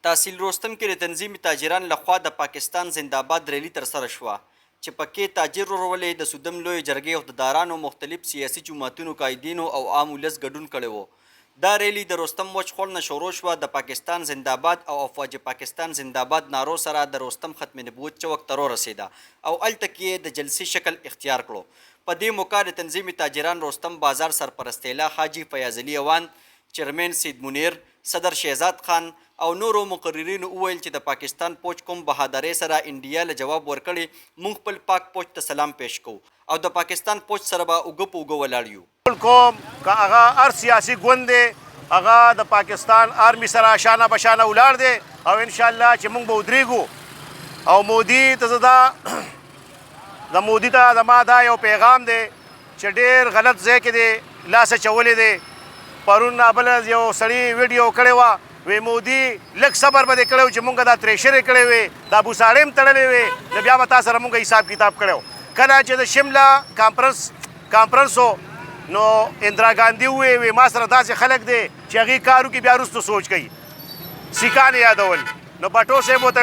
تحصیل رستم کې د تنظیم تاجران لخوا د پاکستان زنده‌باد ریلي ترسره شوه چې پکې تاجر ورولې د سودم لوی جرګې عهدهدارانو مختلف سیاسي جماعتونو قایدینو او عام ولس ګډون کړی و. دا ریلي د رستم وچخوړ نه شروع شوه. د پاکستان زنده‌باد او افواج پاکستان زنده‌باد نارو سره د رستم ختم نبوت چوک ته ورسېده او هلته کې یې د جلسې شکل اختیار کړو. په دې موقع د تنظیم تاجران رستم بازار سرپرستیلا حاجي فیاض علي اوان، چیرمین سید منیر، صدر شهزاد خان او نورو مقررینو وویل چې د پاکستان پوج کوم بهادرۍ سره انډیا له جواب ورکړي، موږ خپل پاک پوج ته سلام پیش کوو او د پاکستان پوج سره به اوږه په اوږه ولاړ یو. ټول قوم که هغه هر سیاسي ګوند دی هغه د پاکستان آرمي سره شانه بشانه ولاړ دی او انشاءالله چې موږ به ودرېږو. او مودي ته زه د مودي ته زما دا یو پیغام دی چې ډېر غلط ځای کې دی لاس اچولی دی. پرون بله یو سړي ویډیو کړې وه، وی مودي لږ صبر به دې کړی و چې مونږ دا تریشرې کړې وې، دا بوساړې هم تړلې وې، نو بیا به تا سره مونږ حساب کتاب کړی و. کله چې د شمله کانفرنس و نو اندرا ګاندي ووی ما سره داسې خلک دی چې هغې کار وکړي بیا وروسته سوچ کوي، سیکان یادول. نو بټو صاحب ورته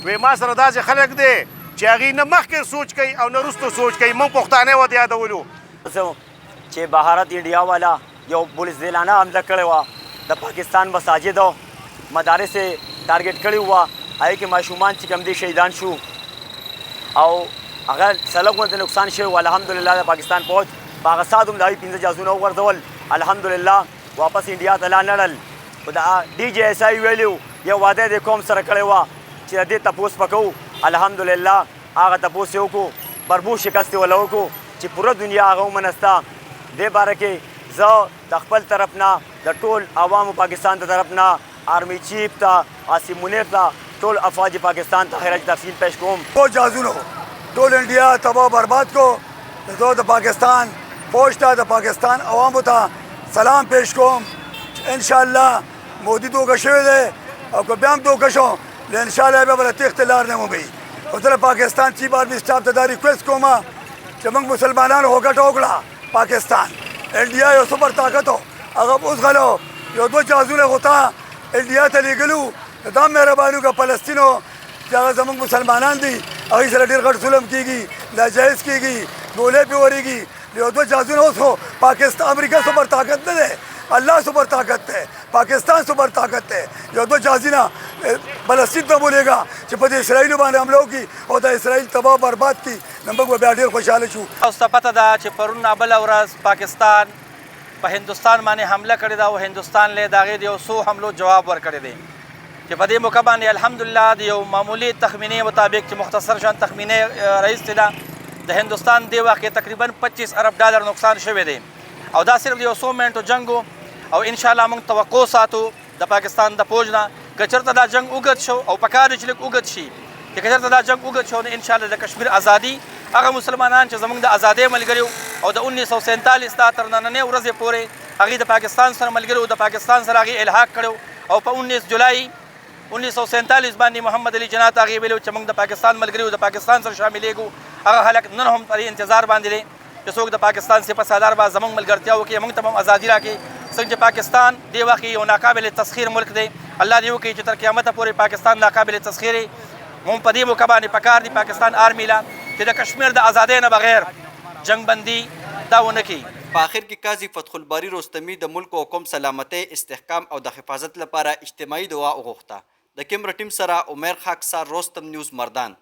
وی ما سره داسې خلک دی چې هغې نه مخکې سوچ کوي او نه وروسته سوچ کوي. مونږ پښتانه ورته یادولو چې بهارت انډیا والا یو پولیس ځیلانه حمله کړې وه، د پاکستان مساجد او مدارس یې ټارګېټ کړي وه، هغې کې ماشومان چې کوم دی شهیدان شو او هغه سلګ غونډې نقصان شوی و. الحمدلله د پاکستان پوج په هغه ساعت هم د هغوی 15 جهازونه وغورځول، الحمدلله واپس انډیا ته لا نړل. خو د ډي جی ایس آی ویلي یو واده د قوم سره کړی وه چې د دې تپوس به کوو. الحمدلله هغه تپوس یې وکړو، بربو شکست یې وله وکړو چې پوره دنیا هغه ومنسته. دې باره کې زه د خپل طرف نه د ټول عوامو پاکستان ته طرف نه آرمی چیف ته، عاصم منیر ته، ټول افواج پاکستان ته خراج تحسین پیش کوم. ټول جهازونو ټول انډیا تباہ برباد کو. زه د پاکستان فوج ته د پاکستان عوامو ته سلام پیش کوم. انشاءالله مودي دوکه شوی دی او که بیا هم دوکه شو نو انشاءالله بیا به د تېښتې لار نه مومي. او زه د پاکستان چیف آرمي سټاف ته دا ریکویسټ کوم چې موږ مسلمانانو خو ګټه وکړه. پاکستان انډیا یو سپر طاقت و، هغه اوس غلو یو دوه جهازونه خو تا انډیا ته لېږلو. دا مهرباني وکړه فلسطینو چې هغه زموږ مسلمانان دي، هغوی سره ډېر غټ ظلم کېږي، ناجایز کېږي، ګولۍ پرې ورېږي. یو دوه جهازونه اوس خو پاکستان امریکا سپر طاقت نه دی، الله سپر طاقت دی، پاکستان سپر طاقت دی. یو دوه جهازونه فلسطین ته بولېږه چې په دې اسرائیلو باندې حمله وکړي او د اسرائیل تباه برباد کړي، نو موږ به بیا ډېر خوشحاله شو. اوس ته پته ده چې پرون بله ورځ پاکستان په هندوستان باندې حمله کړې ده او هندوستان له د هغې د یو څو حملو جواب ورکړی دی چې په دې موقع باندې الحمدلله د یو معمولي تخمینې مطابق چې مختصر شان تخمینې رایستې ده د هندوستان دې وخت کې تقریبا 25 ارب ډالر نقصان شوی دی او دا صرف د یو څو منټو جنګ و. او انشاءالله موږ توقع ساتو د پاکستان د پوج نه که چېرته دا جنګ اوږد شو او پکار دی چې لږ اوږد شي، چې که چېرته دا جنګ اوږد شو نو انشاءالله د کشمیر ازادي هغه مسلمانان چې زموږ د ازادۍ ملګري او د 1947 تا تر نننۍ ورځې پورې هغوی د پاکستان سره ملګري او د پاکستان سره هغوی الحاق کړی او په 19 جولای 1947 باندې محمد علي جناح ته هغې ویلي چې موږ د پاکستان ملګري او د پاکستان سره شاملېږو. هغه خلک نن هم په دې انتظار باندې دی چې څوک د پاکستان سپه سالار به زموږ ملګرتیا وکړي، موږ ته هم ازادي راکړي. څنګه چې پاکستان دې وخت یو ناقابل تسخیر ملک دی، الله دې وکړي چې تر قیامته پورې پاکستان ناقابل تسخیر وي. موږ په دې موقع باندې پکار دي پاکستان آرمي له چې د کشمیر د ازادۍ نه بغیر جنګ بندي دا ونه کړي. په آخر کې قاضي فتح الباري رستمي د ملک او قوم سلامتۍ، استحکام او د حفاظت لپاره اجتماعي دعا وغوښته. د کیمرا ټیم سره عمر خاکسار، رستم نیوز، مردان.